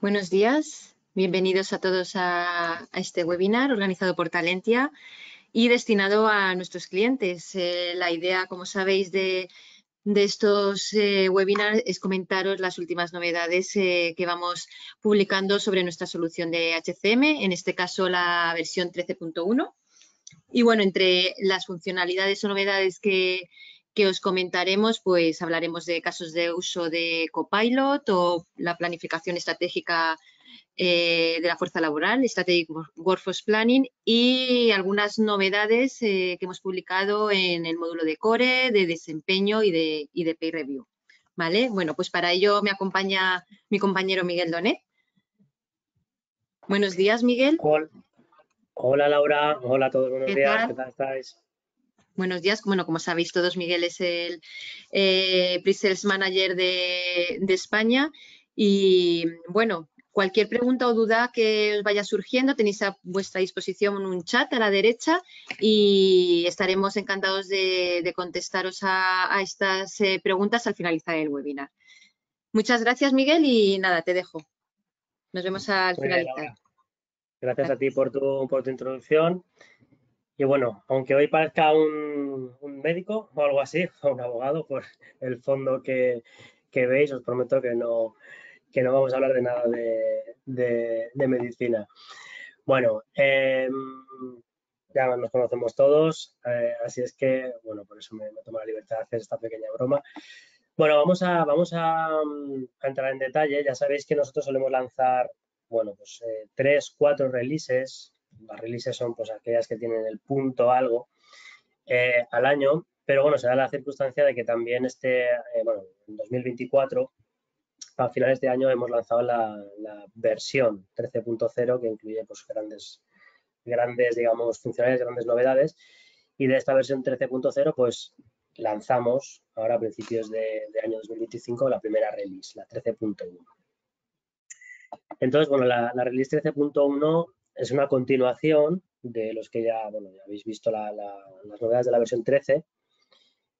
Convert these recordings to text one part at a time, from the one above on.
Buenos días, bienvenidos a todos a este webinar organizado por Talentia y destinado a nuestros clientes. La idea, como sabéis, de estos webinars es comentaros las últimas novedades que vamos publicando sobre nuestra solución de HCM, en este caso la versión 13.1. Y bueno, entre las funcionalidades o novedades que os comentaremos, pues hablaremos de casos de uso de Copilot o la planificación estratégica de la fuerza laboral, Strategic Workforce Planning, y algunas novedades que hemos publicado en el módulo de Core, de desempeño y de Pay Review. ¿Vale? Bueno, pues para ello me acompaña mi compañero Miguel Donet. Buenos días, Miguel. Hola, Laura. Hola a todos, buenos días. ¿Qué tal estáis? Buenos días. Bueno, como sabéis todos, Miguel es el Pre-Sales Manager de España. Y bueno, cualquier pregunta o duda que os vaya surgiendo, tenéis a vuestra disposición un chat a la derecha y estaremos encantados de contestaros a estas preguntas al finalizar el webinar. Muchas gracias, Miguel, y nada, te dejo. Nos vemos al finalizar. Gracias a ti por tu introducción. Y bueno, aunque hoy parezca un médico o algo así, o un abogado, por el fondo que veis, os prometo que no vamos a hablar de nada de medicina. Bueno, ya nos conocemos todos, así es que, bueno, por eso me tomo la libertad de hacer esta pequeña broma. Bueno, vamos a entrar en detalle. Ya sabéis que nosotros solemos lanzar, bueno, pues 3, 4 releases. Las releases son pues aquellas que tienen el punto algo al año, pero bueno, se da la circunstancia de que también bueno, en 2024, a finales de año, hemos lanzado la versión 13.0 que incluye pues grandes, digamos, funcionalidades, grandes novedades, y de esta versión 13.0 pues lanzamos ahora a principios de año 2025 la primera release, la 13.1. Entonces, bueno, la release 13.1 es una continuación de los que ya habéis visto las novedades de la versión 13.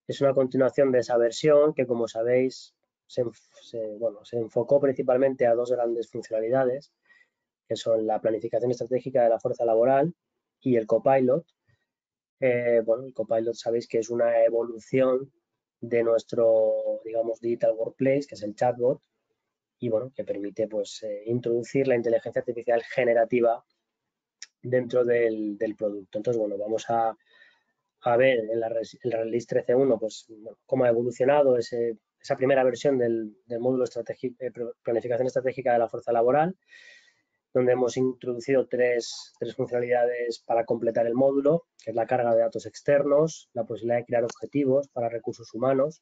Es una continuación de esa versión que, como sabéis, se enfocó principalmente a dos grandes funcionalidades, que son la planificación estratégica de la fuerza laboral y el Copilot. Bueno, el Copilot sabéis que es una evolución de nuestro, digamos, Digital Workplace, que es el chatbot, y bueno, que permite pues introducir la inteligencia artificial generativa dentro del producto. Entonces, bueno, vamos a ver en la release 13.1 pues cómo ha evolucionado esa primera versión del módulo planificación estratégica de la fuerza laboral, donde hemos introducido tres funcionalidades para completar el módulo, que es la carga de datos externos, la posibilidad de crear objetivos para recursos humanos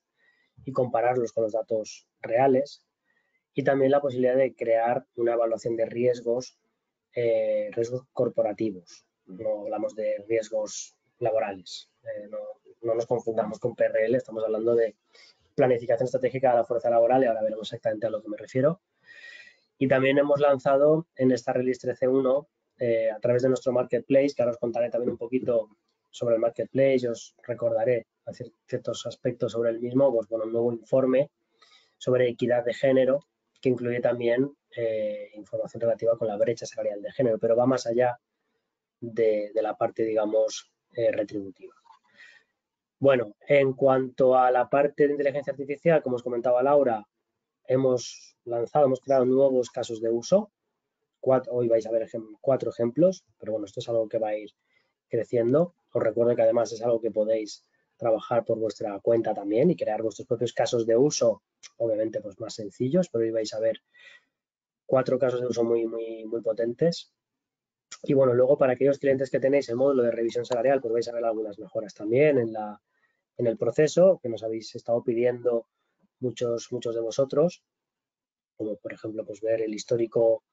y compararlos con los datos reales, y también la posibilidad de crear una evaluación de riesgos corporativos. No hablamos de riesgos laborales. No nos confundamos con PRL, estamos hablando de planificación estratégica de la fuerza laboral y ahora veremos exactamente a lo que me refiero. Y también hemos lanzado en esta release 13.1 a través de nuestro marketplace, que ahora os contaré también un poquito sobre el marketplace, os recordaré ciertos aspectos sobre el mismo, pues bueno, un nuevo informe sobre equidad de género que incluye también información relativa con la brecha salarial de género, pero va más allá de la parte, digamos, retributiva. Bueno, en cuanto a la parte de inteligencia artificial, como os comentaba Laura, hemos creado nuevos casos de uso. Hoy vais a ver 4 ejemplos, pero bueno, esto es algo que va a ir creciendo. Os recuerdo que además es algo que podéis trabajar por vuestra cuenta también y crear vuestros propios casos de uso, obviamente pues más sencillos, pero hoy vais a ver 4 casos de uso muy potentes. Y bueno, luego para aquellos clientes que tenéis el módulo de revisión salarial, pues vais a ver algunas mejoras también en el proceso que nos habéis estado pidiendo muchos de vosotros, como por ejemplo pues ver el histórico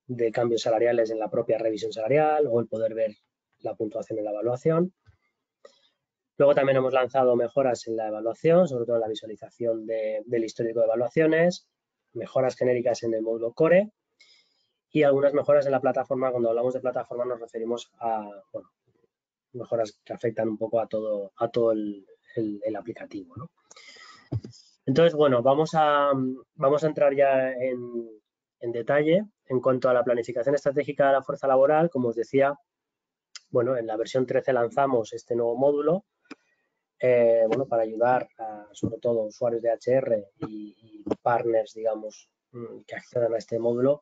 de cambios salariales en la propia revisión salarial o el poder ver la puntuación en la evaluación. Luego también hemos lanzado mejoras en la evaluación, sobre todo en la visualización del histórico de evaluaciones, mejoras genéricas en el módulo Core y algunas mejoras en la plataforma. Cuando hablamos de plataforma nos referimos a mejoras que afectan un poco a todo el aplicativo, ¿no? Entonces, bueno, vamos a entrar ya en detalle En cuanto a la planificación estratégica de la fuerza laboral, como os decía, bueno, en la versión 13 lanzamos este nuevo módulo, bueno, para ayudar a, sobre todo, usuarios de HR y partners, digamos, que accedan a este módulo,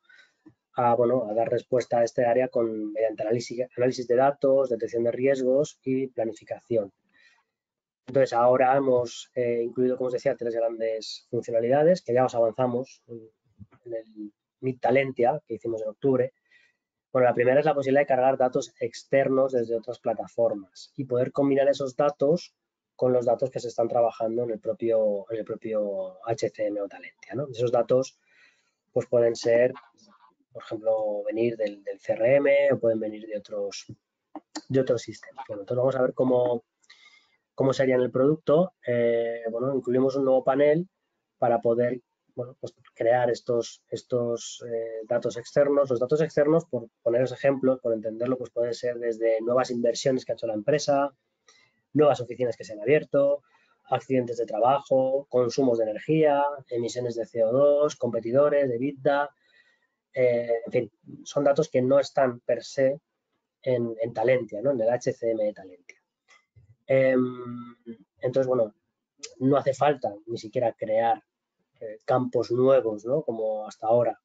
bueno, a dar respuesta a este área mediante análisis de datos, detección de riesgos y planificación. Entonces, ahora hemos incluido, como os decía, 3 grandes funcionalidades que ya os avanzamos en el Meet Talentia que hicimos en octubre. Bueno, la primera es la posibilidad de cargar datos externos desde otras plataformas y poder combinar esos datos con los datos que se están trabajando en el propio HCM o Talentia, ¿no? Esos datos pues pueden ser, por ejemplo, venir del CRM o pueden venir de otros sistemas. Bueno, entonces vamos a ver cómo sería en el producto. Bueno, incluimos un nuevo panel para poder, bueno, pues crear estos datos externos. Los datos externos, por poneros ejemplos, por entenderlo, pues puede ser desde nuevas inversiones que ha hecho la empresa, nuevas oficinas que se han abierto, accidentes de trabajo, consumos de energía, emisiones de CO2, competidores, de EBITDA, en fin, son datos que no están per se en Talentia, ¿no? En el HCM de Talentia. Entonces, bueno, no hace falta ni siquiera crear campos nuevos, ¿no? Como hasta ahora,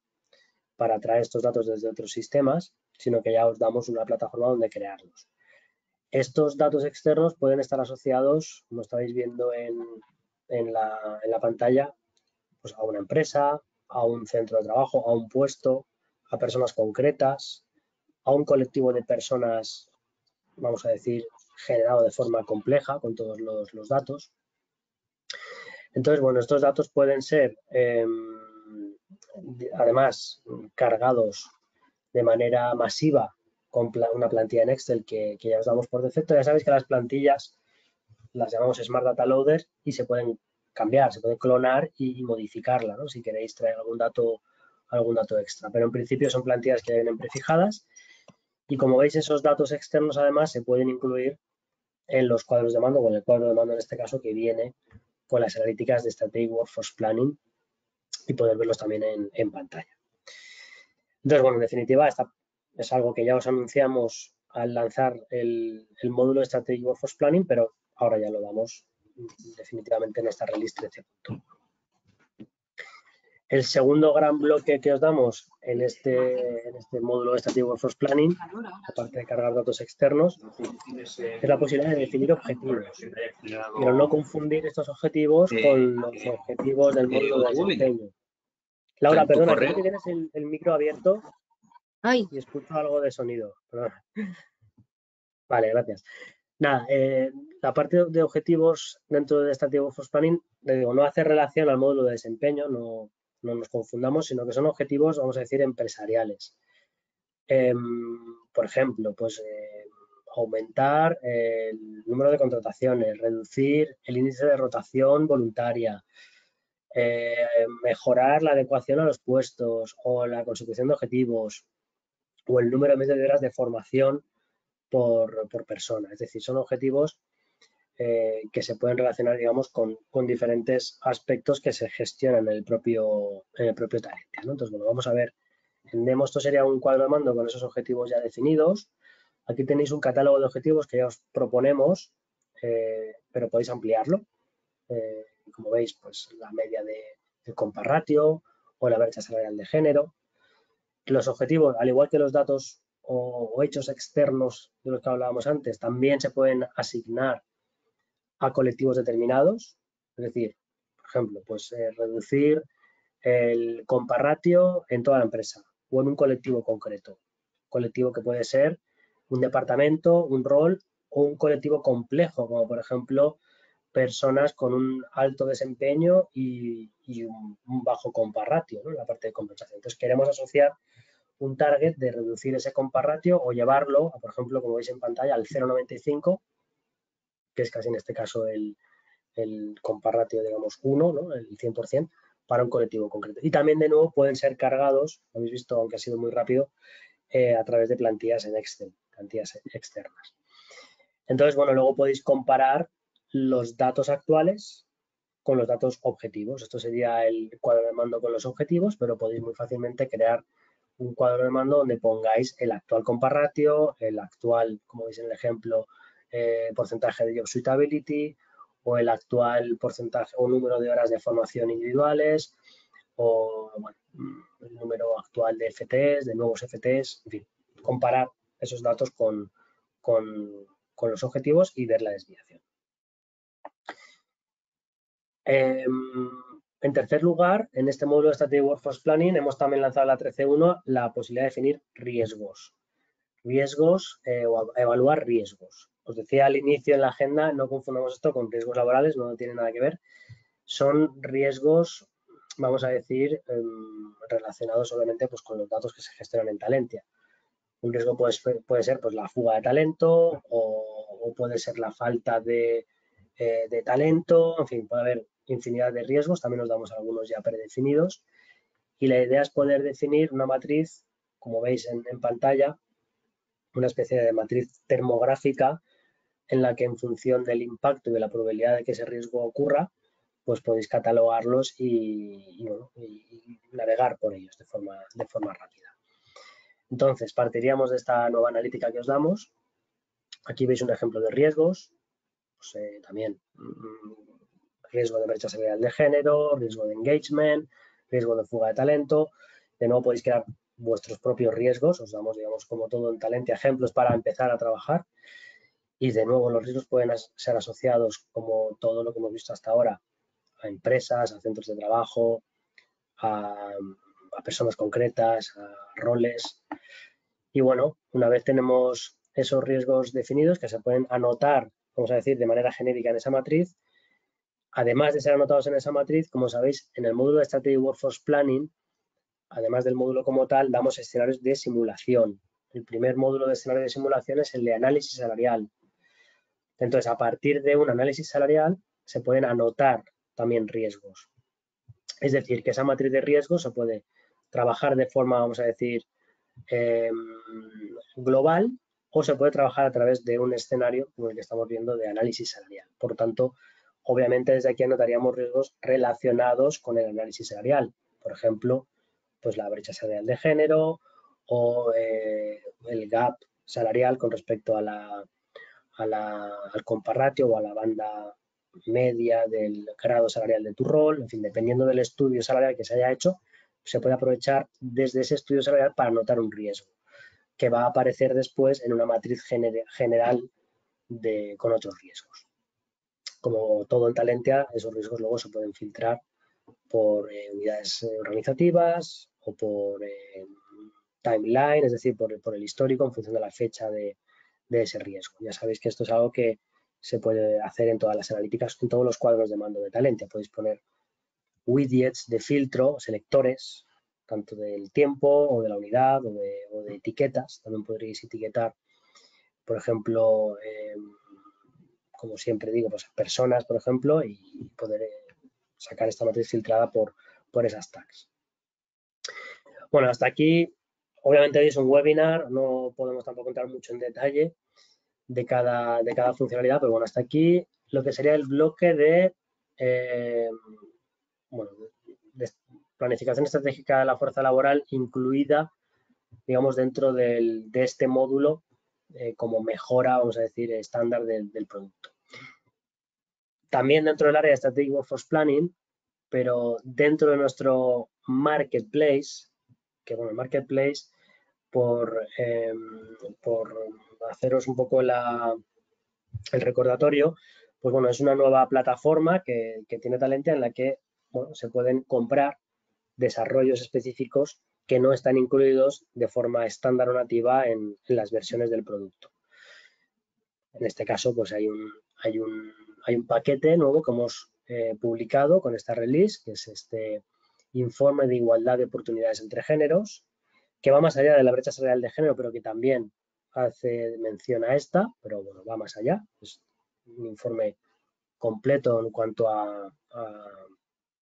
para traer estos datos desde otros sistemas, sino que ya os damos una plataforma donde crearlos. Estos datos externos pueden estar asociados, como estáis viendo en la pantalla, pues a una empresa, a un centro de trabajo, a un puesto, a personas concretas, a un colectivo de personas, vamos a decir, generado de forma compleja con todos los datos. Entonces, bueno, estos datos pueden ser, además, cargados de manera masiva con una plantilla en Excel que ya os damos por defecto. Ya sabéis que las plantillas las llamamos Smart Data Loader y se pueden cambiar, se puede clonar y modificarla, ¿no? Si queréis traer algún dato extra. Pero en principio son plantillas que vienen prefijadas y como veis esos datos externos además se pueden incluir en los cuadros de mando o en el cuadro de mando en este caso que viene con las analíticas de Strategic Workforce Planning y poder verlos también en pantalla. Entonces, bueno, en definitiva, es algo que ya os anunciamos al lanzar el módulo de Strategic Workforce Planning, pero ahora ya lo damos definitivamente en esta release 13.1. El segundo gran bloque que os damos en este módulo de Strategic Workforce Planning, aparte de cargar datos externos, es la posibilidad de definir objetivos, pero no confundir estos objetivos con los objetivos del módulo de desempeño. Laura, perdona, creo que tienes el micro abierto. Ay. Y escucho algo de sonido. Perdona. Vale, gracias. Nada, la parte de objetivos dentro de Strategic Workforce Planning, digo, no hace relación al módulo de desempeño, no nos confundamos, sino que son objetivos, vamos a decir, empresariales. Por ejemplo, pues aumentar el número de contrataciones, reducir el índice de rotación voluntaria, mejorar la adecuación a los puestos o la consecución de objetivos o el número medio de horas de formación por persona. Es decir, son objetivos que se pueden relacionar, digamos, con diferentes aspectos que se gestionan en el propio Talentia, ¿no? Entonces, bueno, vamos a ver. En demo esto sería un cuadro de mando con esos objetivos ya definidos. Aquí tenéis un catálogo de objetivos que ya os proponemos, pero podéis ampliarlo. Como veis, pues la media del comparratio o la brecha salarial de género. Los objetivos, al igual que los datos o hechos externos de los que hablábamos antes, también se pueden asignar a colectivos determinados. Es decir, por ejemplo, pues reducir el comparratio en toda la empresa o en un colectivo concreto. Colectivo que puede ser un departamento, un rol o un colectivo complejo, como por ejemplo personas con un alto desempeño y un bajo comparratio, ¿no? En la parte de compensación. Entonces queremos asociar un target de reducir ese comparratio o llevarlo, por ejemplo, como veis en pantalla, al 0,95, que es casi en este caso el comparratio, digamos, 1, ¿no? El 100%, para un colectivo concreto. Y también, de nuevo, pueden ser cargados, lo habéis visto, aunque ha sido muy rápido, a través de plantillas en Excel, plantillas externas. Entonces, bueno, luego podéis comparar los datos actuales con los datos objetivos. Esto sería el cuadro de mando con los objetivos, pero podéis muy fácilmente crear un cuadro de mando donde pongáis el actual comparratio, el actual, como veis en el ejemplo, porcentaje de job suitability, o el actual porcentaje o número de horas de formación individuales, o bueno, el número actual de FTs, de nuevos FTs, en fin, comparar esos datos con los objetivos y ver la desviación. En tercer lugar, en este módulo de Strategic Workforce Planning hemos también lanzado la 13.1 la posibilidad de definir riesgos. O evaluar riesgos. Os decía al inicio en la agenda, no confundamos esto con riesgos laborales, no tiene nada que ver. Son riesgos, vamos a decir, relacionados obviamente pues, con los datos que se gestionan en Talentia. Un riesgo puede ser pues, la fuga de talento o puede ser la falta de talento, en fin, puede haber infinidad de riesgos, también nos damos algunos ya predefinidos. Y la idea es poder definir una matriz, como veis en pantalla, una especie de matriz termográfica en la que en función del impacto y de la probabilidad de que ese riesgo ocurra, pues podéis catalogarlos y navegar por ellos de forma rápida. Entonces, partiríamos de esta nueva analítica que os damos. Aquí veis un ejemplo de riesgos, pues, también riesgo de brecha salarial de género, riesgo de engagement, riesgo de fuga de talento. De nuevo podéis crear vuestros propios riesgos, os damos, digamos, como todo en Talentia, ejemplos para empezar a trabajar. Y de nuevo los riesgos pueden ser asociados, como todo lo que hemos visto hasta ahora, a empresas, a centros de trabajo, a personas concretas, a roles. Y bueno, una vez tenemos esos riesgos definidos que se pueden anotar, vamos a decir, de manera genérica en esa matriz, además de ser anotados en esa matriz, como sabéis, en el módulo de Strategic Workforce Planning, además del módulo como tal, damos escenarios de simulación. El primer módulo de escenario de simulación es el de análisis salarial. Entonces, a partir de un análisis salarial, se pueden anotar también riesgos. Es decir, que esa matriz de riesgos se puede trabajar de forma, vamos a decir, global, o se puede trabajar a través de un escenario como el que estamos viendo de análisis salarial. Por tanto, obviamente desde aquí anotaríamos riesgos relacionados con el análisis salarial. Por ejemplo, pues la brecha salarial de género o el gap salarial con respecto al comparratio o a la banda media del grado salarial de tu rol. En fin, dependiendo del estudio salarial que se haya hecho, se puede aprovechar desde ese estudio salarial para anotar un riesgo que va a aparecer después en una matriz general con otros riesgos. Como todo en Talentia, esos riesgos luego se pueden filtrar por unidades organizativas o por timeline, es decir, por el histórico en función de la fecha de ese riesgo. Ya sabéis que esto es algo que se puede hacer en todas las analíticas, en todos los cuadros de mando de Talentia. Podéis poner widgets de filtro, selectores, tanto del tiempo o de la unidad o de etiquetas. También podréis etiquetar, por ejemplo, como siempre digo, pues personas, por ejemplo, y poder sacar esta matriz filtrada por esas tags. Bueno, hasta aquí, obviamente hoy es un webinar, no podemos tampoco entrar mucho en detalle de cada funcionalidad, pero bueno, hasta aquí lo que sería el bloque de, de planificación estratégica de la fuerza laboral incluida, digamos, dentro de este módulo como mejora, vamos a decir, estándar del producto. También dentro del área de Strategic Workforce Planning, pero dentro de nuestro marketplace, que bueno, el marketplace, por haceros un poco el recordatorio, pues bueno, es una nueva plataforma que tiene Talentia en la que bueno, se pueden comprar desarrollos específicos que no están incluidos de forma estándar o nativa en las versiones del producto. En este caso, pues hay un paquete nuevo que hemos publicado con esta release, que es este informe de igualdad de oportunidades entre géneros, que va más allá de la brecha salarial de género, pero que también hace mención a esta, pero bueno, va más allá. Es un informe completo en cuanto a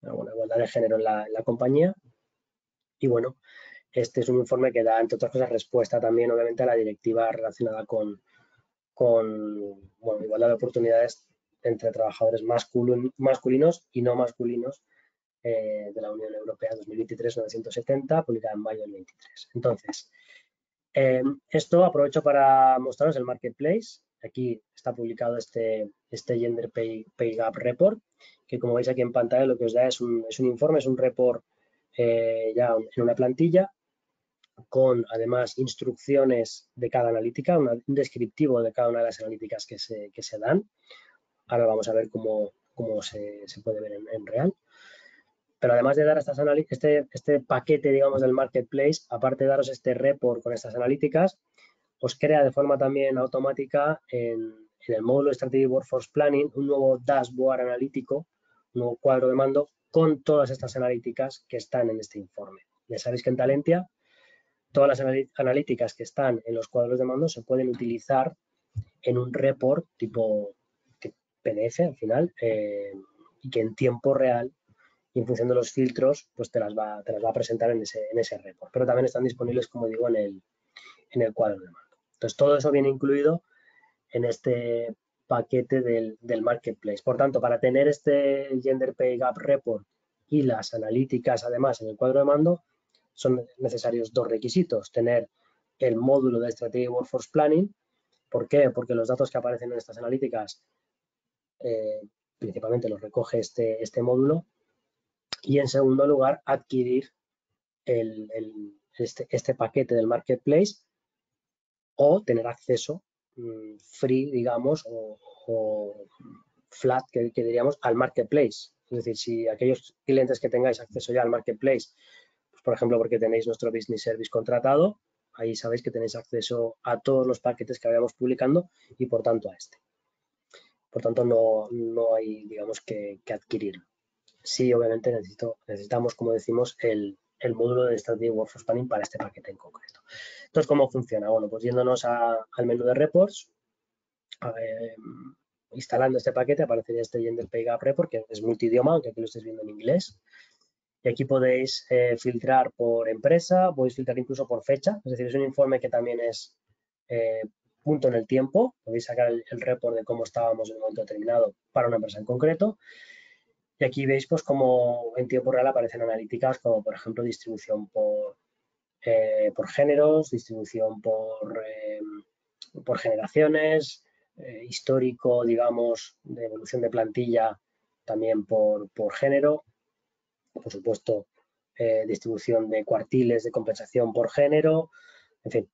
igualdad de género en la compañía. Y bueno, este es un informe que da, entre otras cosas, respuesta también, obviamente, a la directiva relacionada con igualdad de oportunidades entre trabajadores masculinos y no masculinos de la Unión Europea 2023-970, publicada en mayo del 23. Entonces, esto aprovecho para mostraros el Marketplace. Aquí está publicado este Gender Pay Gap Report, que como veis aquí en pantalla lo que os da es un informe, es un report ya en una plantilla, con además instrucciones de cada analítica, un descriptivo de cada una de las analíticas que se dan. Ahora vamos a ver cómo se puede ver en real. Pero además de dar estas este paquete, digamos, del Marketplace, aparte de daros este report con estas analíticas, os crea de forma también automática en el módulo de Strategic Workforce Planning un nuevo dashboard analítico, un nuevo cuadro de mando con todas estas analíticas que están en este informe. Ya sabéis que en Talentia todas las analíticas que están en los cuadros de mando se pueden utilizar en un report tipo PDF al final y que en tiempo real y en función de los filtros pues te las va a presentar en ese report. Pero también están disponibles, como digo, en el cuadro de mando. Entonces todo eso viene incluido en este paquete del Marketplace. Por tanto, para tener este Gender Pay Gap Report y las analíticas además en el cuadro de mando, son necesarios dos requisitos: tener el módulo de Strategic Workforce Planning. ¿Por qué? Porque los datos que aparecen en estas analíticas principalmente los recoge este módulo. Y en segundo lugar, adquirir este paquete del Marketplace o tener acceso free, digamos, o flat, que diríamos, al Marketplace. Es decir, si aquellos clientes que tengáis acceso ya al Marketplace, pues, por ejemplo, porque tenéis nuestro Business Service contratado, ahí sabéis que tenéis acceso a todos los paquetes que vayamos publicando y, por tanto, a este. Por tanto, no hay, digamos, que adquirirlo. Sí, obviamente necesitamos, como decimos, el módulo de Strategic Workforce Planning para este paquete en concreto. Entonces, ¿cómo funciona? Bueno, pues yéndonos al menú de reports, instalando este paquete, aparecería este Gender Pay Gap Report, que es multidioma, aunque aquí lo estéis viendo en inglés. Y aquí podéis filtrar por empresa, podéis filtrar incluso por fecha, es decir, es un informe que también es punto en el tiempo. Podéis sacar el report de cómo estábamos en un momento determinado para una empresa en concreto. Y aquí veis pues como en tiempo real aparecen analíticas como, por ejemplo, distribución por géneros, distribución por generaciones, histórico, digamos, de evolución de plantilla también por género, por supuesto, distribución de cuartiles de compensación por género, en fin,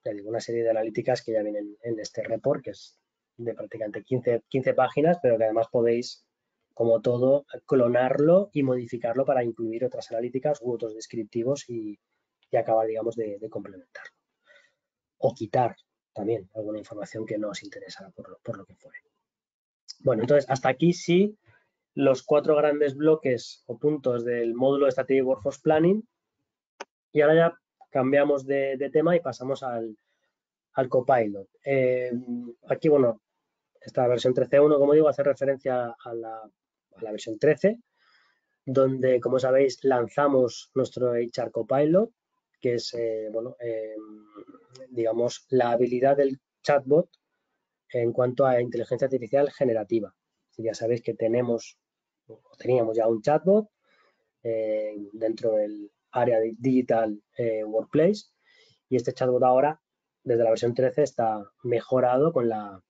ya digo, una serie de analíticas que ya vienen en este report, que es de prácticamente 15 páginas, pero que además podéis, como todo, clonarlo y modificarlo para incluir otras analíticas u otros descriptivos y acabar, digamos, de complementarlo. O quitar también alguna información que no os interesara por lo que fuere. Bueno, entonces, hasta aquí sí los 4 grandes bloques o puntos del módulo de Strategic Workforce Planning. Y ahora ya cambiamos de tema y pasamos al Copilot. Aquí, bueno, esta versión 13.1, como digo, hace referencia a la versión 13, donde, como sabéis, lanzamos nuestro HR Copilot, que es, digamos, la habilidad del chatbot en cuanto a inteligencia artificial generativa. Ya sabéis que teníamos ya un chatbot dentro del área de Digital Workplace, y este chatbot ahora, desde la versión 13, está mejorado con la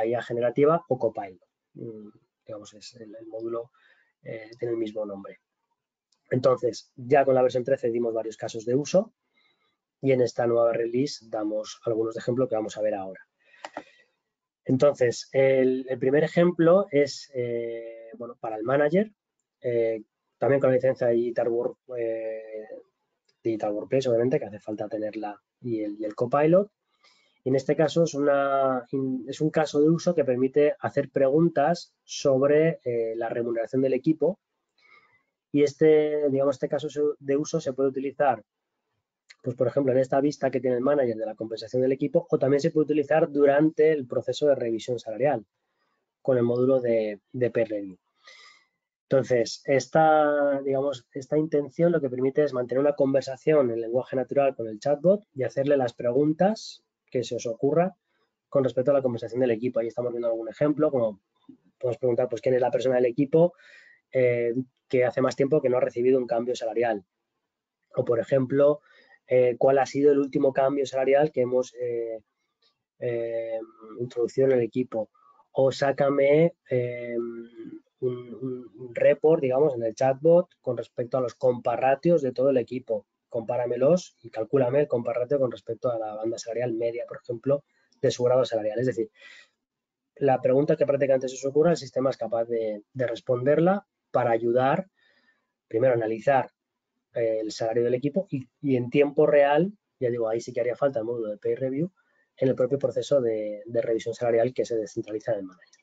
IA generativa o Copilot. Digamos, es el módulo tiene el mismo nombre. Entonces, ya con la versión 13 dimos varios casos de uso y en esta nueva release damos algunos de ejemplos que vamos a ver ahora. Entonces, el primer ejemplo es para el manager, también con la licencia de Digital Workplace, obviamente, que hace falta tenerla, y el Copilot. Y en este caso es un caso de uso que permite hacer preguntas sobre la remuneración del equipo. Y este caso de uso se puede utilizar, pues por ejemplo, en esta vista que tiene el manager de la compensación del equipo, o también se puede utilizar durante el proceso de revisión salarial con el módulo de Peer Review. Entonces, esta intención lo que permite es mantener una conversación en lenguaje natural con el chatbot y hacerle las preguntas que se os ocurra con respecto a la conversación del equipo. Ahí estamos viendo algún ejemplo, como podemos preguntar pues quién es la persona del equipo que hace más tiempo que no ha recibido un cambio salarial. O, por ejemplo, cuál ha sido el último cambio salarial que hemos introducido en el equipo. O sácame un report, digamos, en el chatbot con respecto a los comparatios de todo el equipo. Compáramelos y calcúlame el comparratio con respecto a la banda salarial media, por ejemplo, de su grado salarial. Es decir, la pregunta que prácticamente se os ocurra, el sistema es capaz de responderla para ayudar, primero, a analizar el salario del equipo y en tiempo real, ya digo, ahí sí que haría falta el módulo de Pay Review, en el propio proceso de revisión salarial que se descentraliza en el manager.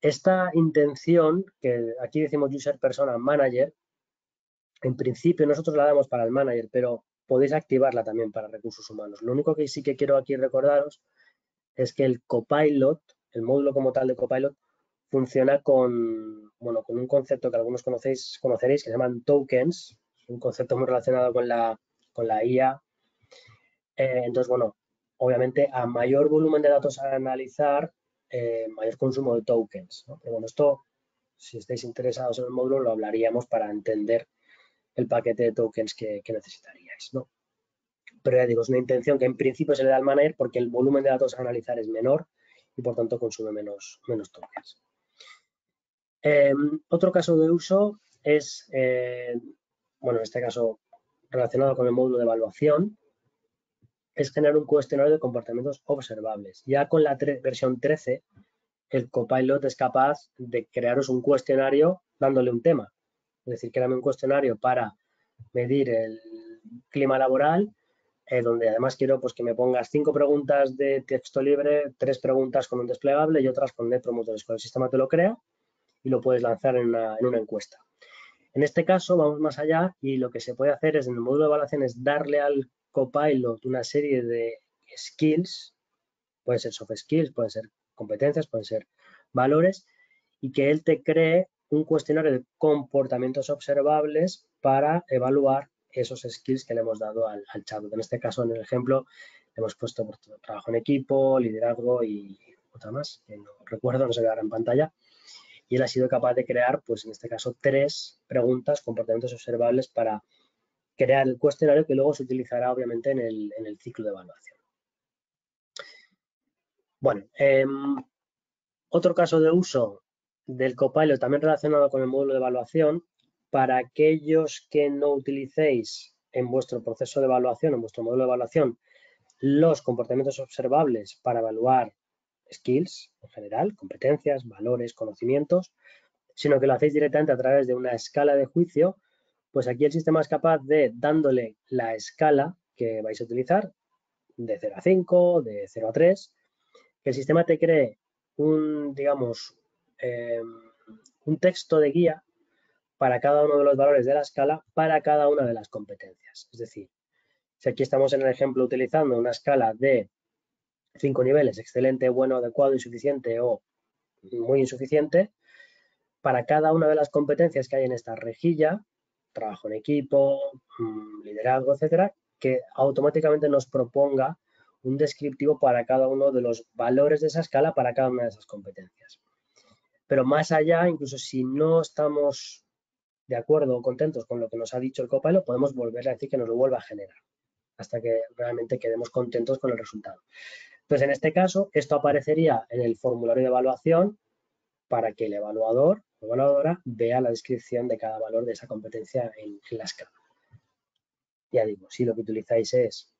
Esta intención, que aquí decimos user persona manager, en principio nosotros la damos para el manager, pero podéis activarla también para recursos humanos. Lo único que sí que quiero aquí recordaros es que el Copilot, el módulo como tal de Copilot, funciona con un concepto que algunos conoceréis, que se llaman tokens, un concepto muy relacionado con la IA. Entonces, bueno, obviamente a mayor volumen de datos a analizar, mayor consumo de tokens, ¿no? Pero bueno, esto, si estáis interesados en el módulo, lo hablaríamos para entender el paquete de tokens que necesitaríais, ¿no? Pero ya digo, es una intención que en principio se le da al manager porque el volumen de datos a analizar es menor y por tanto consume menos tokens. Otro caso de uso es, bueno, en este caso relacionado con el módulo de evaluación, es generar un cuestionario de comportamientos observables. Ya con la versión 13, el Copilot es capaz de crearos un cuestionario dándole un tema. Es decir, créame un cuestionario para medir el clima laboral, donde además quiero pues, que me pongas 5 preguntas de texto libre, 3 preguntas con un desplegable y otras con Net Promoter Score. El sistema te lo crea y lo puedes lanzar en una encuesta. En este caso vamos más allá y lo que se puede hacer es en el módulo de evaluación es darle al Copilot una serie de skills, pueden ser soft skills, pueden ser competencias, pueden ser valores, y que él te cree un cuestionario de comportamientos observables para evaluar esos skills que le hemos dado al chatbot. En este caso, en el ejemplo, le hemos puesto trabajo en equipo, liderazgo y otra más, que no recuerdo, no se ve ahora en pantalla. Y él ha sido capaz de crear, pues en este caso, 3 preguntas, comportamientos observables para crear el cuestionario que luego se utilizará, obviamente, en el ciclo de evaluación. Bueno, otro caso de uso del Copilot también relacionado con el módulo de evaluación, para aquellos que no utilicéis en vuestro proceso de evaluación, en vuestro módulo de evaluación, los comportamientos observables para evaluar skills en general, competencias, valores, conocimientos, sino que lo hacéis directamente a través de una escala de juicio, pues aquí el sistema es capaz de, dándole la escala que vais a utilizar, de 0 a 5, de 0 a 3, que el sistema te cree un, digamos, un texto de guía para cada uno de los valores de la escala para cada una de las competencias. Es decir, si aquí estamos en el ejemplo utilizando una escala de 5 niveles, excelente, bueno, adecuado, insuficiente o muy insuficiente, para cada una de las competencias que hay en esta rejilla, trabajo en equipo, liderazgo, etcétera, que automáticamente nos proponga un descriptivo para cada uno de los valores de esa escala para cada una de esas competencias. Pero más allá, incluso si no estamos de acuerdo o contentos con lo que nos ha dicho el Copilot, podemos volver a decir que nos lo vuelva a generar hasta que realmente quedemos contentos con el resultado. Entonces, en este caso, esto aparecería en el formulario de evaluación para que el evaluador o evaluadora vea la descripción de cada valor de esa competencia en la escala. Ya digo, si lo que utilizáis es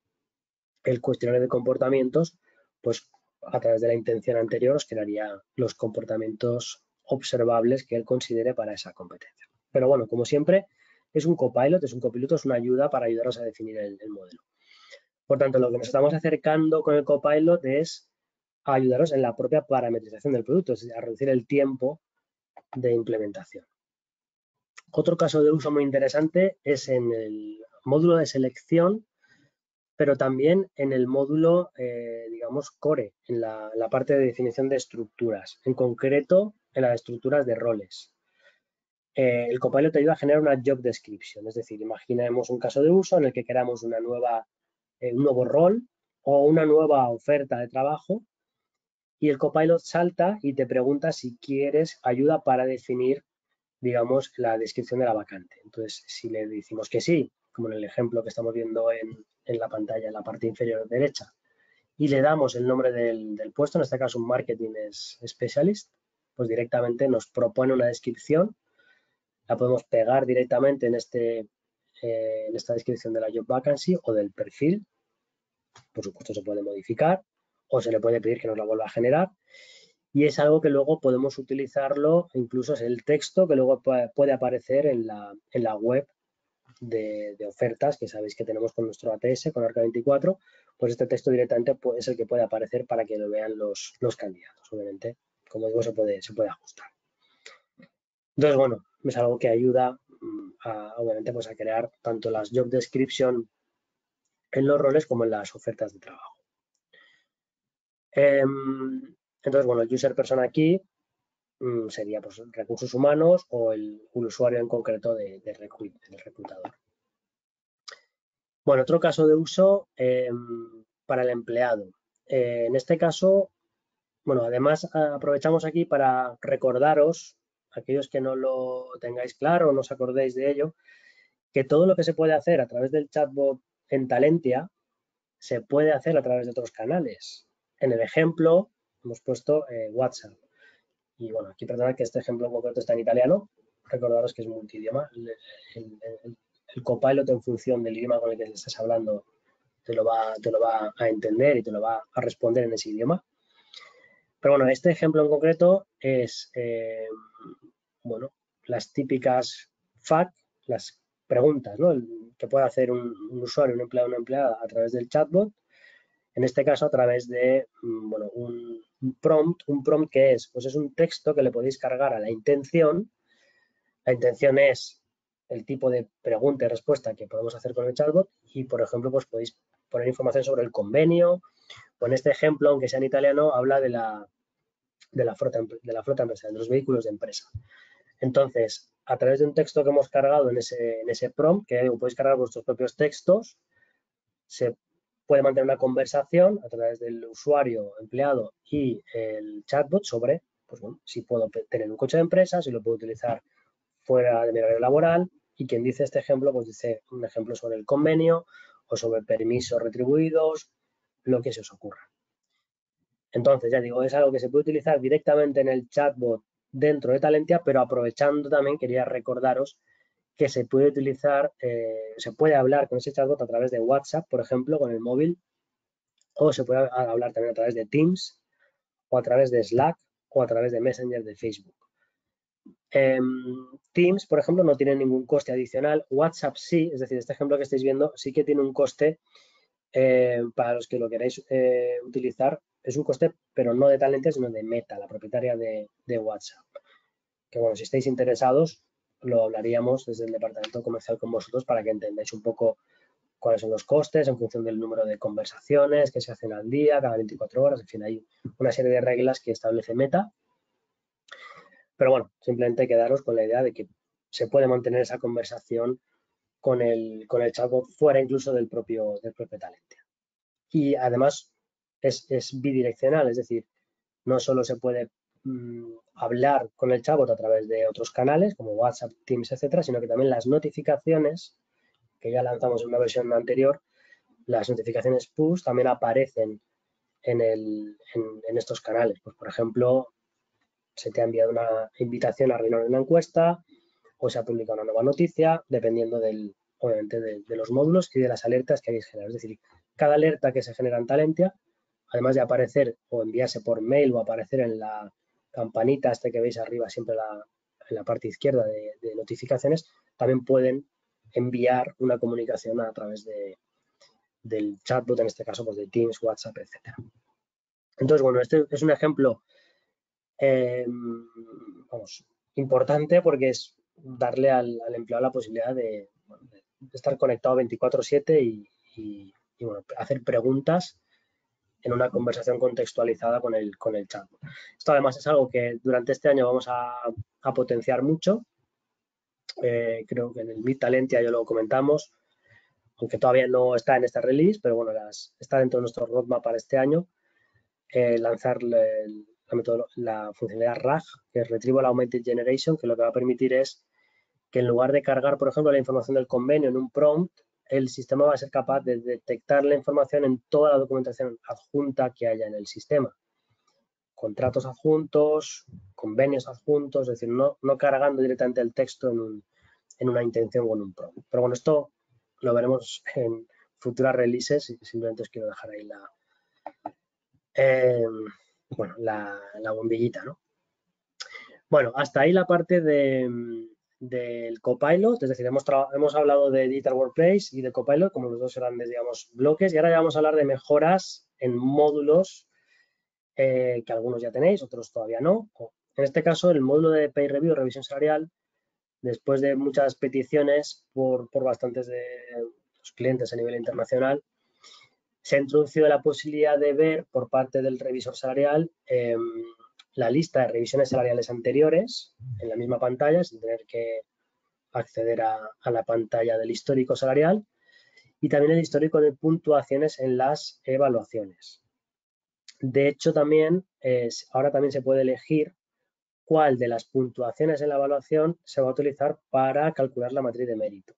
el cuestionario de comportamientos, pues a través de la intención anterior os crearía los comportamientos observables que él considere para esa competencia. Pero bueno, como siempre, es un copiloto, es una ayuda para ayudaros a definir el modelo. Por tanto, lo que nos estamos acercando con el copilot es a ayudaros en la propia parametrización del producto, es decir, a reducir el tiempo de implementación. Otro caso de uso muy interesante es en el módulo de selección, pero también en el módulo, digamos, core, en la parte de definición de estructuras, en concreto en las estructuras de roles. El Copilot te ayuda a generar una job description, es decir, imaginemos un caso de uso en el que queramos un nuevo rol o una nueva oferta de trabajo y el Copilot salta y te pregunta si quieres ayuda para definir digamos, la descripción de la vacante. Entonces, si le decimos que sí, como en el ejemplo que estamos viendo en la pantalla, en la parte inferior derecha, y le damos el nombre del puesto, en este caso un Marketing Specialist, pues directamente nos propone una descripción, la podemos pegar directamente en esta descripción de la job vacancy o del perfil, por supuesto se puede modificar o se le puede pedir que nos la vuelva a generar, y es algo que luego podemos utilizarlo, incluso es el texto que luego puede aparecer en la web de ofertas que sabéis que tenemos con nuestro ATS, con Arca24, pues este texto directamente es el que puede aparecer para que lo vean los candidatos. Obviamente, como digo, se puede ajustar. Entonces, bueno, es algo que ayuda obviamente pues a crear tanto las job description en los roles como en las ofertas de trabajo. Entonces, bueno, el user persona aquí sería pues recursos humanos o el usuario en concreto del reclutador. Bueno, otro caso de uso para el empleado. En este caso, bueno, además aprovechamos aquí para recordaros, aquellos que no lo tengáis claro o no os acordéis de ello, que todo lo que se puede hacer a través del chatbot en Talentia se puede hacer a través de otros canales. En el ejemplo hemos puesto WhatsApp. Y bueno, aquí perdonad que este ejemplo en concreto está en italiano. Recordaros que es multidioma. El copilot, en función del idioma con el que estés hablando, te lo va a entender y te lo va a responder en ese idioma. Pero bueno, este ejemplo en concreto es, bueno, las típicas FAQ, las preguntas, ¿no? Que puede hacer un usuario, un empleado, una empleada a través del chatbot. En este caso, a través de, bueno, un prompt que es, pues es un texto que le podéis cargar a la intención. La intención es el tipo de pregunta y respuesta que podemos hacer con el chatbot y, por ejemplo, pues podéis poner información sobre el convenio o en este ejemplo, aunque sea en italiano, habla de la flota empresarial, de los vehículos de empresa. Entonces, a través de un texto que hemos cargado en ese prompt, que podéis cargar vuestros propios textos, se puede mantener una conversación a través del usuario, empleado y el chatbot sobre, pues bueno, si puedo tener un coche de empresa, si lo puedo utilizar fuera de mi horario laboral, y quien dice este ejemplo, pues dice un ejemplo sobre el convenio o sobre permisos retribuidos, lo que se os ocurra. Entonces, ya digo, es algo que se puede utilizar directamente en el chatbot dentro de Talentia, pero aprovechando también, quería recordaros que se puede utilizar, se puede hablar con ese chatbot a través de WhatsApp, por ejemplo, con el móvil, o se puede hablar también a través de Teams, o a través de Slack, o a través de Messenger de Facebook. Teams, por ejemplo, no tiene ningún coste adicional. WhatsApp sí, es decir, este ejemplo que estáis viendo sí que tiene un coste para los que lo queráis utilizar. Es un coste, pero no de Talentia, sino de Meta, la propietaria de WhatsApp. Que bueno, si estáis interesados, lo hablaríamos desde el departamento comercial con vosotros para que entendáis un poco cuáles son los costes en función del número de conversaciones que se hacen al día, cada 24 horas. En fin, hay una serie de reglas que establece Meta. Pero bueno, simplemente quedaros con la idea de que se puede mantener esa conversación con el chatbot fuera incluso del propio Talentia. Y además es bidireccional, es decir, no solo se puede hablar con el chatbot a través de otros canales como WhatsApp, Teams, etcétera, sino que también las notificaciones, que ya lanzamos en una versión anterior, las notificaciones push también aparecen en estos canales. Pues, por ejemplo, se te ha enviado una invitación a rellenar una encuesta o se ha publicado una nueva noticia, dependiendo obviamente de los módulos y de las alertas que hayáis generado. Es decir, cada alerta que se genera en Talentia, además de aparecer o enviarse por mail o aparecer en la campanita que veis arriba siempre en la parte izquierda de notificaciones, también pueden enviar una comunicación a través del chatbot, en este caso pues de Teams, WhatsApp, etc. Entonces, bueno, este es un ejemplo importante porque es darle al empleado la posibilidad de estar conectado 24/7 y bueno, hacer preguntas en una conversación contextualizada con el chatbot. Esto además es algo que durante este año vamos a potenciar mucho. Creo que en el Meet Talentia ya lo comentamos, aunque todavía no está en esta release, pero bueno, está dentro de nuestro roadmap para este año, lanzar la funcionalidad RAG, que es Retrieval Augmented Generation, que lo que va a permitir es que en lugar de cargar, por ejemplo, la información del convenio en un prompt, el sistema va a ser capaz de detectar la información en toda la documentación adjunta que haya en el sistema. Contratos adjuntos, convenios adjuntos, es decir, no cargando directamente el texto en una intención o en un prompt. Pero bueno, esto lo veremos en futuras releases y simplemente os quiero dejar ahí la bombillita, ¿no? Bueno, hasta ahí la parte del Copilot, es decir, hemos hablado de Digital Workplace y de Copilot como los dos grandes, digamos, bloques, y ahora ya vamos a hablar de mejoras en módulos que algunos ya tenéis, otros todavía no. En este caso, el módulo de Pay Review, revisión salarial, después de muchas peticiones por bastantes de los clientes a nivel internacional, se ha introducido la posibilidad de ver por parte del revisor salarial la lista de revisiones salariales anteriores en la misma pantalla, sin tener que acceder a la pantalla del histórico salarial, y también el histórico de puntuaciones en las evaluaciones. De hecho, ahora también se puede elegir cuál de las puntuaciones en la evaluación se va a utilizar para calcular la matriz de mérito.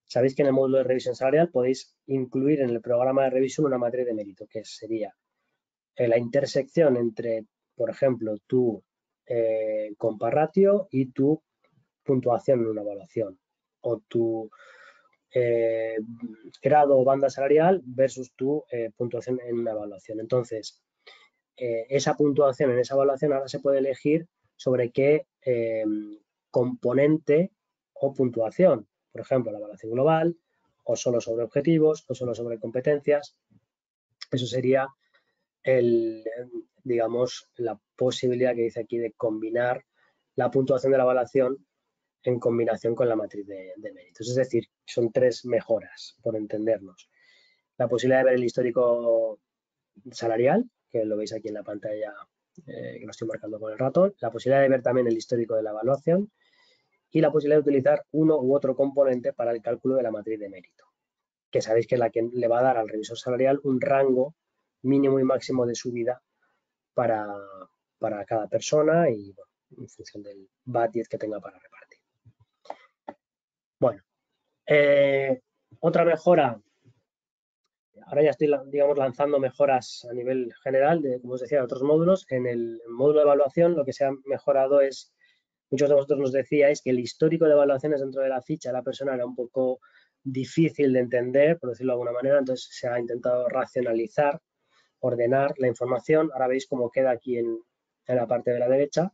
Sabéis que en el módulo de revisión salarial podéis incluir en el programa de revisión una matriz de mérito, que sería la intersección entre, por ejemplo, tu comparratio y tu puntuación en una evaluación, o tu grado o banda salarial versus tu puntuación en una evaluación. Entonces, esa puntuación en esa evaluación ahora se puede elegir sobre qué componente o puntuación, por ejemplo, la evaluación global, o solo sobre objetivos, o solo sobre competencias. Eso sería digamos, la posibilidad que dice aquí de combinar la puntuación de la evaluación en combinación con la matriz de méritos. Es decir, son tres mejoras, por entendernos. La posibilidad de ver el histórico salarial, que lo veis aquí en la pantalla, que lo estoy marcando con el ratón. La posibilidad de ver también el histórico de la evaluación y la posibilidad de utilizar uno u otro componente para el cálculo de la matriz de mérito, que sabéis que es la que le va a dar al revisor salarial un rango mínimo y máximo de subida para cada persona y bueno, en función del budget que tenga para repartir. Bueno, otra mejora, ahora ya estoy, digamos, lanzando mejoras a nivel general, como os decía, de otros módulos. En el módulo de evaluación lo que se ha mejorado es, muchos de vosotros nos decíais que el histórico de evaluaciones dentro de la ficha de la persona era un poco difícil de entender, por decirlo de alguna manera, entonces se ha intentado racionalizar, ordenar la información. Ahora veis cómo queda aquí en la parte de la derecha.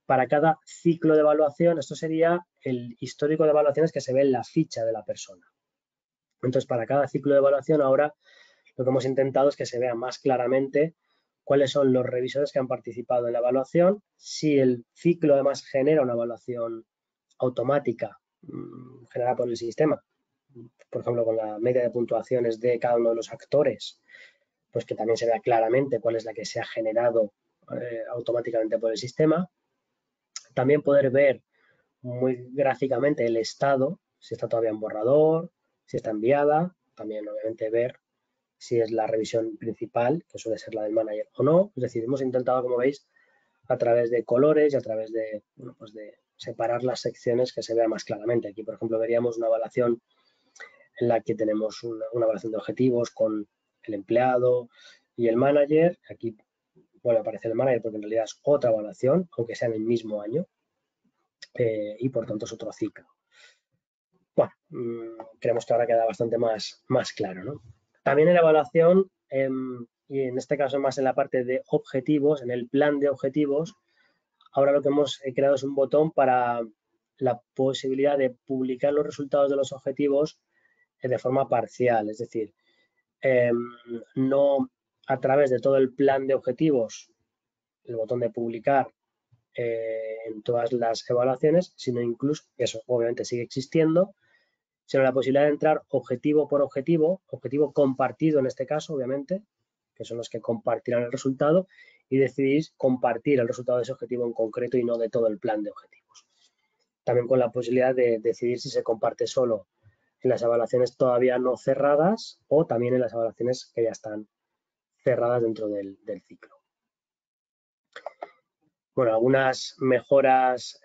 Para cada ciclo de evaluación, esto sería el histórico de evaluaciones que se ve en la ficha de la persona. Entonces, para cada ciclo de evaluación, ahora lo que hemos intentado es que se vea más claramente cuáles son los revisores que han participado en la evaluación, si el ciclo además genera una evaluación automática generada por el sistema, por ejemplo, con la media de puntuaciones de cada uno de los actores, pues que también se vea claramente cuál es la que se ha generado automáticamente por el sistema. También poder ver muy gráficamente el estado, si está todavía en borrador, si está enviada, también obviamente ver si es la revisión principal, que suele ser la del manager o no. Es decir, hemos intentado, como veis, a través de colores y a través de, bueno, pues de separar las secciones que se vea más claramente. Aquí, por ejemplo, veríamos una evaluación en la que tenemos una evaluación de objetivos con el empleado y el manager. Aquí vuelve a aparecer el manager porque en realidad es otra evaluación, aunque sea en el mismo año, y por tanto es otro ciclo. Bueno, creemos que ahora queda bastante más claro, ¿no? También en la evaluación, y en este caso más en la parte de objetivos, en el plan de objetivos, ahora lo que hemos creado es un botón para la posibilidad de publicar los resultados de los objetivos de forma parcial, es decir, no a través de todo el plan de objetivos, el botón de publicar en todas las evaluaciones, sino incluso, eso obviamente sigue existiendo, sino la posibilidad de entrar objetivo por objetivo compartido en este caso, obviamente, que son los que compartirán el resultado, y decidís compartir el resultado de ese objetivo en concreto y no de todo el plan de objetivos. También con la posibilidad de decidir si se comparte solo en las evaluaciones todavía no cerradas o también en las evaluaciones que ya están cerradas dentro del ciclo. Bueno, algunas mejoras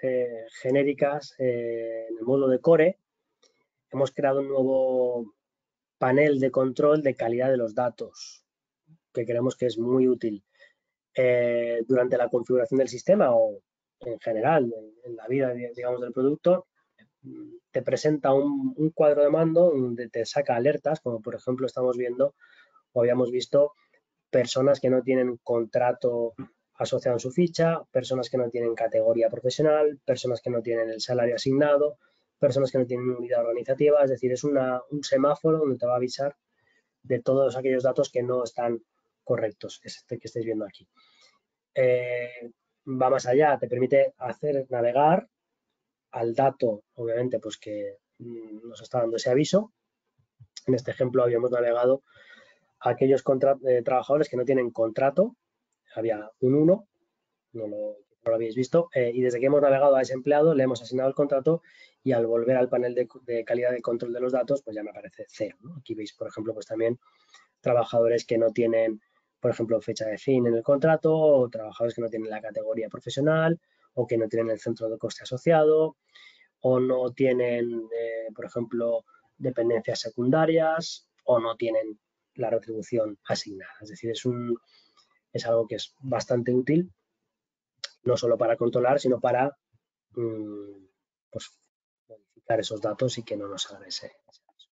genéricas en el módulo de Core. Hemos creado un nuevo panel de control de calidad de los datos, que creemos que es muy útil durante la configuración del sistema o en general en la vida, digamos, del producto. Te presenta un cuadro de mando donde te saca alertas, como por ejemplo estamos viendo o habíamos visto personas que no tienen contrato asociado en su ficha, personas que no tienen categoría profesional, personas que no tienen el salario asignado, personas que no tienen unidad organizativa. Es decir, es un semáforo donde te va a avisar de todos aquellos datos que no están correctos, es este que estáis viendo aquí. Va más allá, te permite navegar al dato, obviamente, pues que nos está dando ese aviso. En este ejemplo habíamos navegado a aquellos trabajadores que no tienen contrato, había un 1, no lo habéis visto, y desde que hemos navegado a ese empleado le hemos asignado el contrato y al volver al panel de calidad de control de los datos, pues ya me aparece 0, ¿no? Aquí veis, por ejemplo, pues también trabajadores que no tienen, por ejemplo, fecha de fin en el contrato, o trabajadores que no tienen la categoría profesional, o que no tienen el centro de coste asociado, o no tienen, por ejemplo, dependencias secundarias, o no tienen la retribución asignada. Es decir, es algo que es bastante útil, no solo para controlar, sino para pues, modificar esos datos y que no nos salga ese aviso.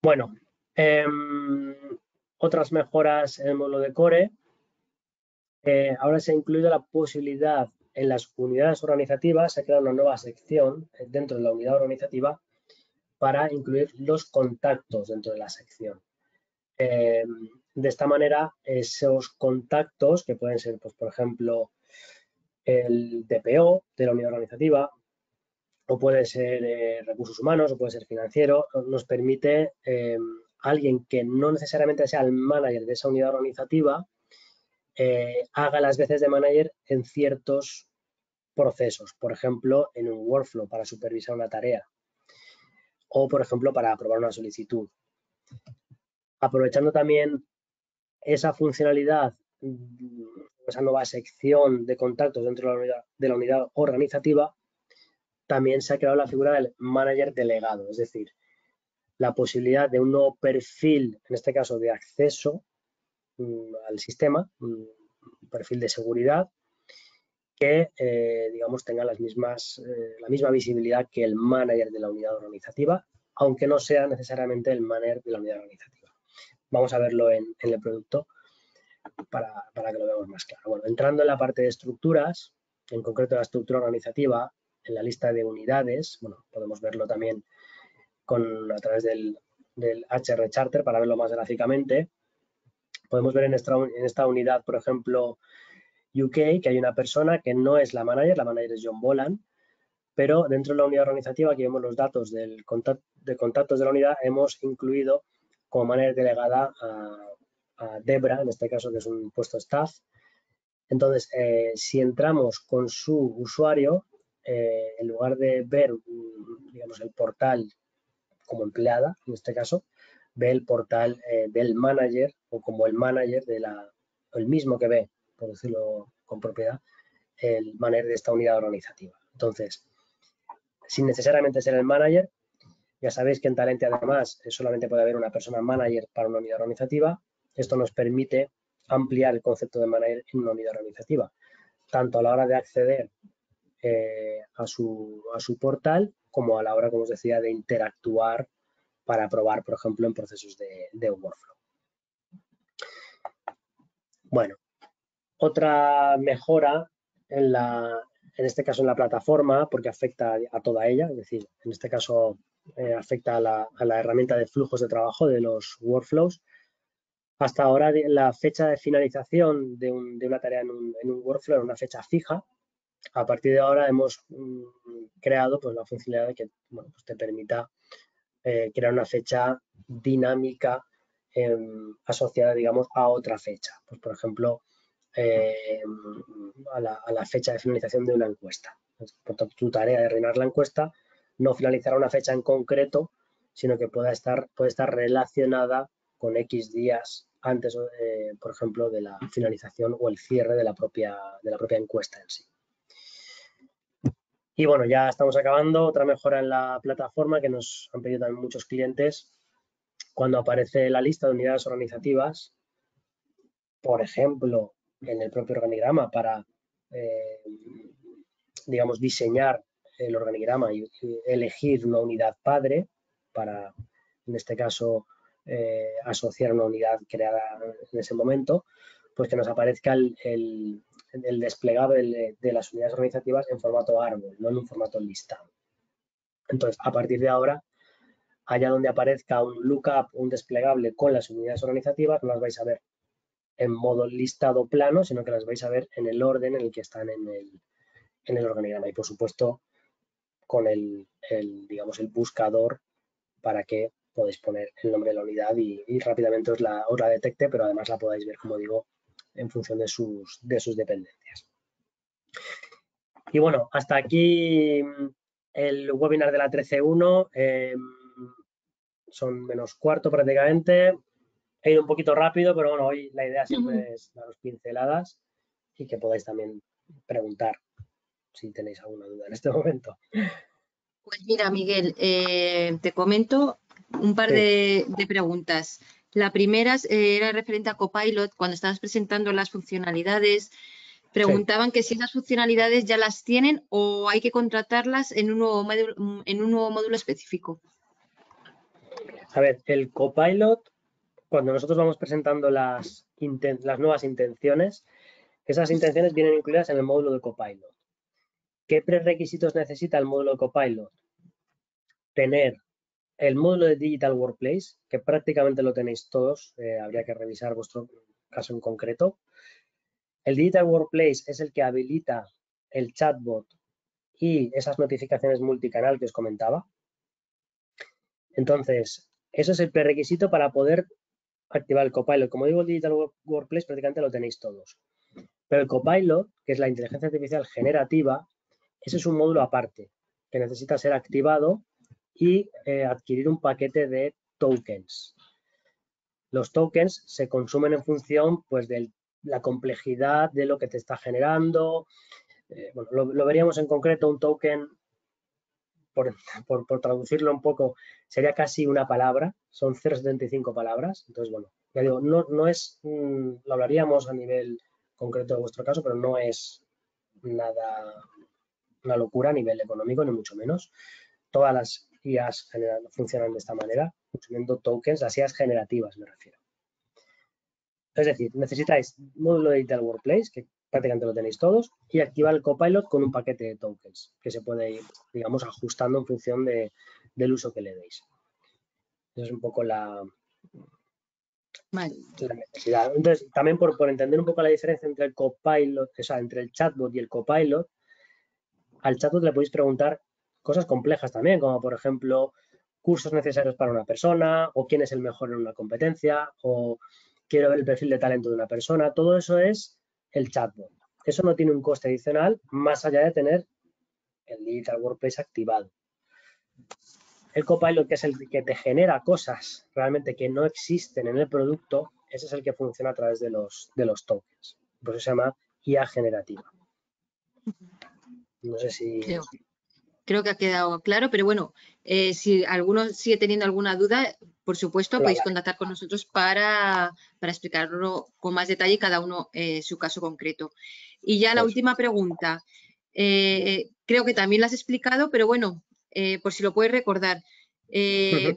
Bueno, otras mejoras en el módulo de Core. Ahora se ha incluido la posibilidad en las unidades organizativas, se ha creado una nueva sección dentro de la unidad organizativa para incluir los contactos dentro de la sección. De esta manera, esos contactos, que pueden ser, pues, por ejemplo, el DPO de la unidad organizativa, o puede ser recursos humanos, o puede ser financiero, nos permite alguien que no necesariamente sea el manager de esa unidad organizativa, haga las veces de manager en ciertos procesos, por ejemplo, en un workflow para supervisar una tarea o, por ejemplo, para aprobar una solicitud. Aprovechando también esa funcionalidad, esa nueva sección de contactos dentro de la unidad organizativa, también se ha creado la figura del manager delegado, es decir, la posibilidad de un nuevo perfil, en este caso de acceso al sistema, un perfil de seguridad, que, digamos, tenga la misma visibilidad que el manager de la unidad organizativa, aunque no sea necesariamente el manager de la unidad organizativa. Vamos a verlo en el producto para que lo veamos más claro. Bueno, entrando en la parte de estructuras, en concreto la estructura organizativa, en la lista de unidades, bueno, podemos verlo también a través del HR Charter para verlo más gráficamente. Podemos ver en esta unidad, por ejemplo, UK, que hay una persona que no es la manager es John Boland, pero dentro de la unidad organizativa, aquí vemos los datos de contactos de la unidad, hemos incluido como manager delegada a Debra, en este caso, que es un puesto staff. Entonces, si entramos con su usuario, en lugar de ver, digamos, el portal como empleada, en este caso, ve el portal del manager o como el manager el mismo que ve, por decirlo con propiedad, el manager de esta unidad organizativa. Entonces, sin necesariamente ser el manager, ya sabéis que en Talentia además solamente puede haber una persona manager para una unidad organizativa. Esto nos permite ampliar el concepto de manager en una unidad organizativa, tanto a la hora de acceder a su portal como a la hora, como os decía, de interactuar para probar, por ejemplo, en procesos de workflow. Bueno, otra mejora en este caso en la plataforma, porque afecta a toda ella, es decir, en este caso afecta a la herramienta de flujos de trabajo de los workflows. Hasta ahora la fecha de finalización de una tarea en un workflow era una fecha fija. A partir de ahora hemos creado, pues, la funcionalidad de que, bueno, pues te permita crear una fecha dinámica asociada, digamos, a otra fecha. Pues, por ejemplo, a la fecha de finalización de una encuesta. Por tanto, tu tarea de rellenar la encuesta no finalizará una fecha en concreto, sino que puede estar relacionada con X días antes, por ejemplo, de la finalización o el cierre de la propia encuesta en sí. Y bueno, ya estamos acabando. Otra mejora en la plataforma que nos han pedido también muchos clientes, cuando aparece la lista de unidades organizativas, por ejemplo, en el propio organigrama para, digamos, diseñar el organigrama y elegir una unidad padre para, en este caso, asociar una unidad creada en ese momento, pues que nos aparezca el desplegable de las unidades organizativas en formato árbol, no en un formato listado. Entonces, a partir de ahora, allá donde aparezca un lookup, un desplegable con las unidades organizativas, no las vais a ver en modo listado plano, sino que las vais a ver en el orden en el que están en el organigrama. Y, por supuesto, con digamos, el buscador para que podáis poner el nombre de la unidad y rápidamente os la detecte, pero además la podáis ver, como digo, en función de sus dependencias. Y bueno, hasta aquí el webinar de la 13.1. Son menos cuarto prácticamente. He ido un poquito rápido, pero bueno, hoy la idea siempre es daros pinceladas y que podáis también preguntar si tenéis alguna duda en este momento. Pues mira, Miguel, te comento un par de preguntas. La primera era referente a Copilot. Cuando estabas presentando las funcionalidades, preguntaban que si esas funcionalidades ya las tienen o hay que contratarlas en un nuevo módulo específico. A ver, el Copilot, cuando nosotros vamos presentando las nuevas intenciones, esas intenciones vienen incluidas en el módulo de Copilot. ¿Qué prerequisitos necesita el módulo de Copilot? Tener el módulo de Digital Workplace, que prácticamente lo tenéis todos, habría que revisar vuestro caso en concreto. El Digital Workplace es el que habilita el chatbot y esas notificaciones multicanal que os comentaba. Entonces, eso es el prerequisito para poder activar el Copilot. Como digo, el Digital Workplace prácticamente lo tenéis todos. Pero el Copilot, que es la inteligencia artificial generativa, ese es un módulo aparte que necesita ser activado y adquirir un paquete de tokens. Los tokens se consumen en función, pues, de la complejidad de lo que te está generando. Bueno, lo veríamos en concreto. Un token, por traducirlo un poco, sería casi una palabra. Son 0,75 palabras. Entonces, bueno, ya digo, no es, lo hablaríamos a nivel concreto de vuestro caso, pero no es nada una locura a nivel económico, ni mucho menos. Todas las IAs funcionan de esta manera, consumiendo tokens, las IAs generativas me refiero. Es decir, necesitáis módulo de Digital Workplace, que prácticamente lo tenéis todos, y activar el Copilot con un paquete de tokens, que se puede ir, digamos, ajustando en función del uso que le deis. Esa es un poco la necesidad. Entonces, también por entender un poco la diferencia entre el Copilot, o sea, entre el chatbot y el Copilot, al chatbot le podéis preguntar cosas complejas también, como por ejemplo, cursos necesarios para una persona, o quién es el mejor en una competencia, o quiero ver el perfil de talento de una persona. Todo eso es el chatbot. Eso no tiene un coste adicional más allá de tener el Digital Workplace activado. El Copilot, que es el que te genera cosas realmente que no existen en el producto, ese es el que funciona a través de los tokens. Por eso se llama IA generativa. No sé si... Creo que ha quedado claro, pero bueno, si alguno sigue teniendo alguna duda, por supuesto, podéis contactar con nosotros para explicarlo con más detalle cada uno su caso concreto. Y ya la última pregunta, creo que también la has explicado, pero bueno, por si lo puedes recordar,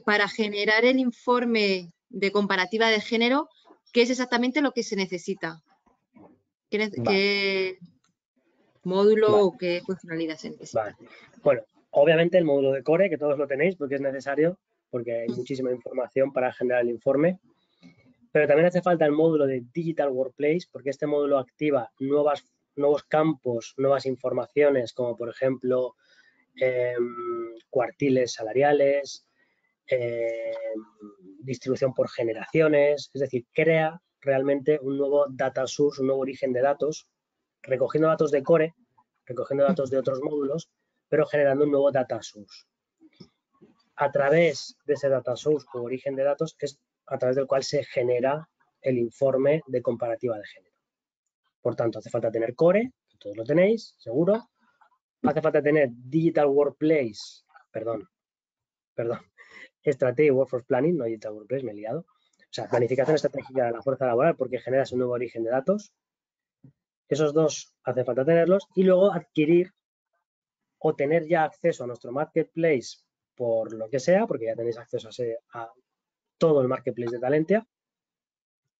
para generar el informe de comparativa de género, ¿qué es exactamente lo que se necesita? ¿Qué módulo o qué funcionalidad se necesita? Vale. Bueno, obviamente el módulo de Core, que todos lo tenéis porque es necesario, porque hay muchísima información para generar el informe. Pero también hace falta el módulo de Digital Workplace, porque este módulo activa nuevos campos, nuevas informaciones, como por ejemplo cuartiles salariales, distribución por generaciones, es decir, crea realmente un nuevo data source, un nuevo origen de datos, recogiendo datos de Core, recogiendo datos de otros módulos, pero generando un nuevo data source. A través de ese data source o origen de datos es a través del cual se genera el informe de comparativa de género. Por tanto, hace falta tener Core, que todos lo tenéis, seguro. Hace falta tener Digital Workplace, perdón, Strategic Workforce Planning, no Digital Workplace, me he liado. O sea, planificación estratégica de la fuerza laboral porque generas un nuevo origen de datos. Esos dos hace falta tenerlos y luego adquirir o tener ya acceso a nuestro marketplace por lo que sea, porque ya tenéis acceso a todo el marketplace de Talentia,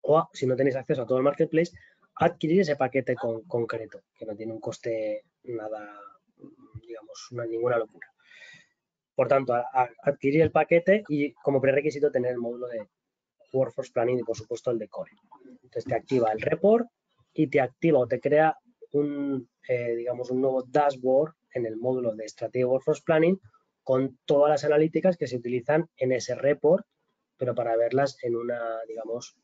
o si no tenéis acceso a todo el marketplace, adquirir ese paquete concreto, que no tiene un coste nada, digamos, ninguna locura. Por tanto, adquirir el paquete y como prerequisito tener el módulo de Workforce Planning y por supuesto el de Core. Entonces te activa el report y te activa o te crea digamos, un nuevo dashboard en el módulo de Strategic Workforce Planning con todas las analíticas que se utilizan en ese report, pero para verlas en una, digamos,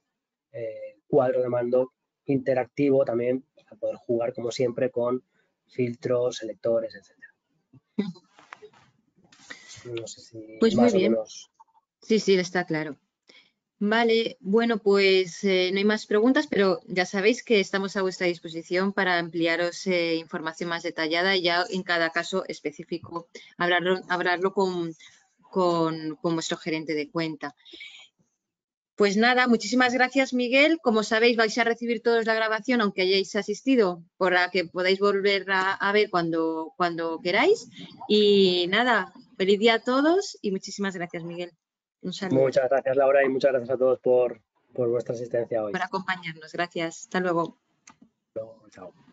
cuadro de mando interactivo también para poder jugar como siempre con filtros, selectores, etcétera. No sé si Pues muy más o bien. menos. Sí, sí, está claro. Vale, bueno, pues no hay más preguntas, pero ya sabéis que estamos a vuestra disposición para ampliaros información más detallada y ya en cada caso específico hablarlo con vuestro gerente de cuenta. Pues nada, muchísimas gracias, Miguel. Como sabéis, vais a recibir todos la grabación, aunque hayáis asistido, para que podáis volver a ver cuando queráis. Y nada, feliz día a todos y muchísimas gracias, Miguel. Un saludo. Muchas gracias, Laura, y muchas gracias a todos por vuestra asistencia hoy. Por acompañarnos. Gracias. Hasta luego. Chao.